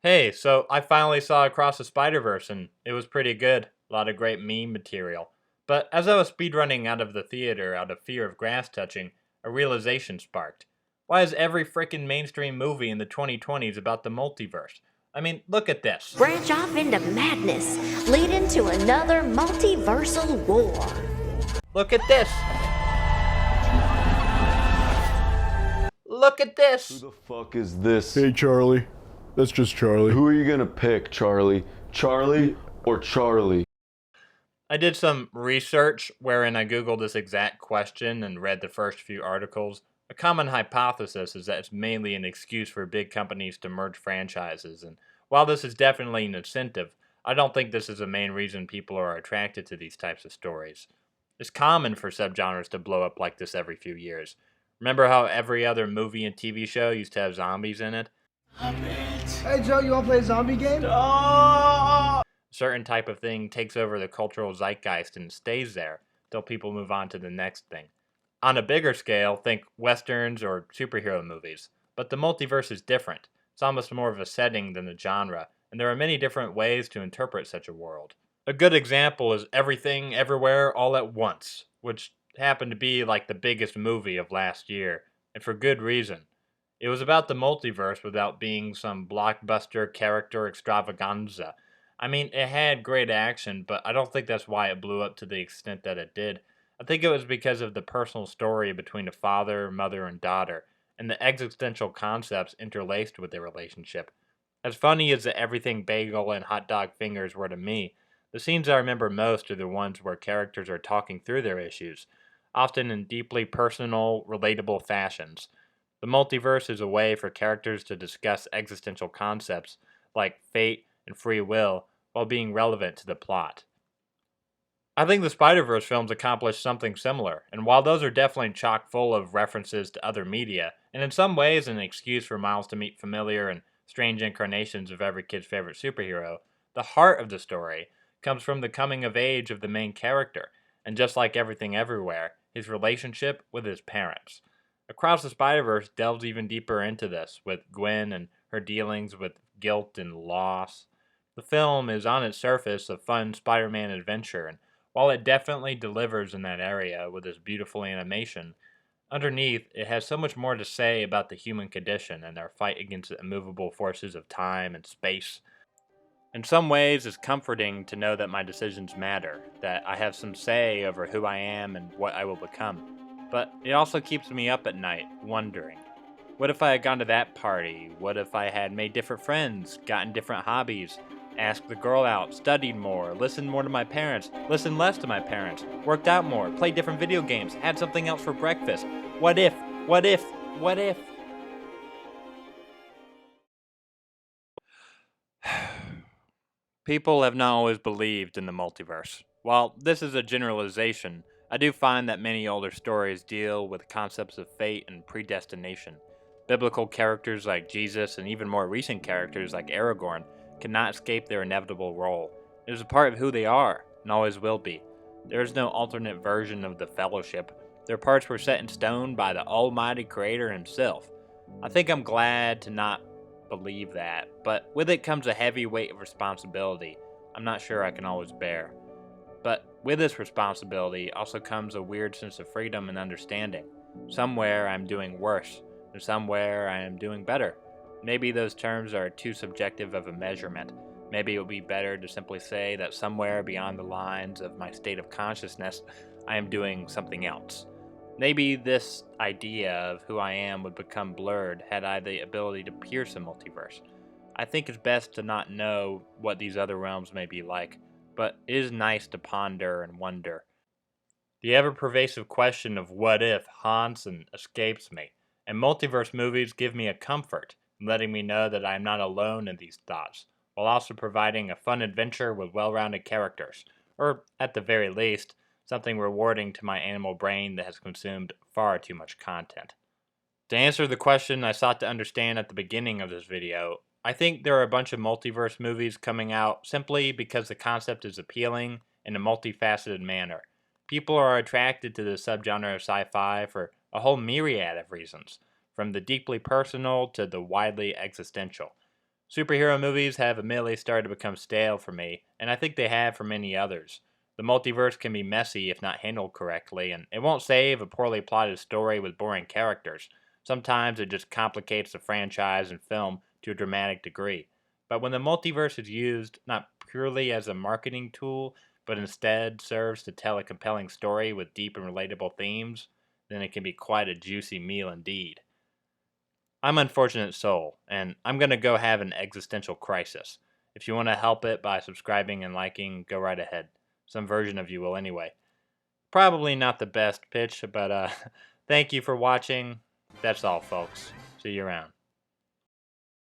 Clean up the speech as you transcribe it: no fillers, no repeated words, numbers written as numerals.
Hey, so I finally saw Across the Spider-Verse and it was pretty good. A lot of great meme material. But as I was speedrunning out of the theater out of fear of grass touching, a realization sparked. Why is every frickin' mainstream movie in the 2020s about the multiverse? I mean, look at this. Branch off into madness, leading to another multiversal war. Look at this. Look at Who this. the fuck is this? Hey, Charlie. That's just Charlie. Who are you gonna pick, Charlie? Charlie or Charlie? I did some research wherein I Googled this exact question and read the first few articles. A common hypothesis is that it's mainly an excuse for big companies to merge franchises, and while this is definitely an incentive, I don't think this is the main reason people are attracted to these types of stories. It's common for subgenres to blow up like this every few years. Remember how every other movie and TV show used to have zombies in it? Hey Joe, you wanna play a zombie game? Certain type of thing takes over the cultural zeitgeist and stays there till people move on to the next thing. On a bigger scale, think westerns or superhero movies. But the multiverse is different. It's almost more of a setting than a genre, and there are many different ways to interpret such a world. A good example is Everything, Everywhere, All at Once, which happened to be like the biggest movie of last year, and for good reason. It was about the multiverse without being some blockbuster character extravaganza. I mean, it had great action, but I don't think that's why it blew up to the extent that it did. I think it was because of the personal story between a father, mother, and daughter, and the existential concepts interlaced with their relationship. As funny as the everything bagel and hot dog fingers were to me, the scenes I remember most are the ones where characters are talking through their issues, often in deeply personal, relatable fashions. The multiverse is a way for characters to discuss existential concepts like fate and free will while being relevant to the plot. I think the Spider-Verse films accomplished something similar, and while those are definitely chock full of references to other media, and in some ways an excuse for Miles to meet familiar and strange incarnations of every kid's favorite superhero, the heart of the story comes from the coming of age of the main character, and just like Everything Everywhere, his relationship with his parents. Across the Spider-Verse delves even deeper into this, with Gwen and her dealings with guilt and loss. The film is on its surface a fun Spider-Man adventure, and while it definitely delivers in that area with its beautiful animation, underneath it has so much more to say about the human condition and our fight against the immovable forces of time and space. In some ways, it's comforting to know that my decisions matter, that I have some say over who I am and what I will become. But it also keeps me up at night, wondering. What if I had gone to that party? What if I had made different friends, gotten different hobbies, asked the girl out, studied more, listened more to my parents, listened less to my parents, worked out more, played different video games, had something else for breakfast? What if? What if? What if? People have not always believed in the multiverse. While this is a generalization, I do find that many older stories deal with concepts of fate and predestination. Biblical characters like Jesus and even more recent characters like Aragorn cannot escape their inevitable role. It is a part of who they are, and always will be. There is no alternate version of the Fellowship. Their parts were set in stone by the Almighty Creator Himself. I think I'm glad to not believe that, but with it comes a heavy weight of responsibility I'm not sure I can always bear. But with this responsibility also comes a weird sense of freedom and understanding. Somewhere I'm doing worse, and somewhere I am doing better. Maybe those terms are too subjective of a measurement. Maybe it would be better to simply say that somewhere beyond the lines of my state of consciousness, I am doing something else. Maybe this idea of who I am would become blurred had I the ability to pierce a multiverse. I think it's best to not know what these other realms may be like, but it is nice to ponder and wonder. The ever-pervasive question of what if haunts and escapes me, and multiverse movies give me a comfort in letting me know that I am not alone in these thoughts, while also providing a fun adventure with well-rounded characters, or at the very least, something rewarding to my animal brain that has consumed far too much content. To answer the question I sought to understand at the beginning of this video, I think there are a bunch of multiverse movies coming out simply because the concept is appealing in a multifaceted manner. People are attracted to the subgenre of sci-fi for a whole myriad of reasons, from the deeply personal to the widely existential. Superhero movies have admittedly started to become stale for me, and I think they have for many others. The multiverse can be messy if not handled correctly, and it won't save a poorly plotted story with boring characters. Sometimes it just complicates the franchise and film to a dramatic degree. But when the multiverse is used not purely as a marketing tool, but instead serves to tell a compelling story with deep and relatable themes, then it can be quite a juicy meal indeed. I'm Unfortunate Soul, and I'm going to go have an existential crisis. If you want to help it by subscribing and liking, go right ahead. Some version of you will anyway. Probably not the best pitch, but thank you for watching. That's all, folks. See you around.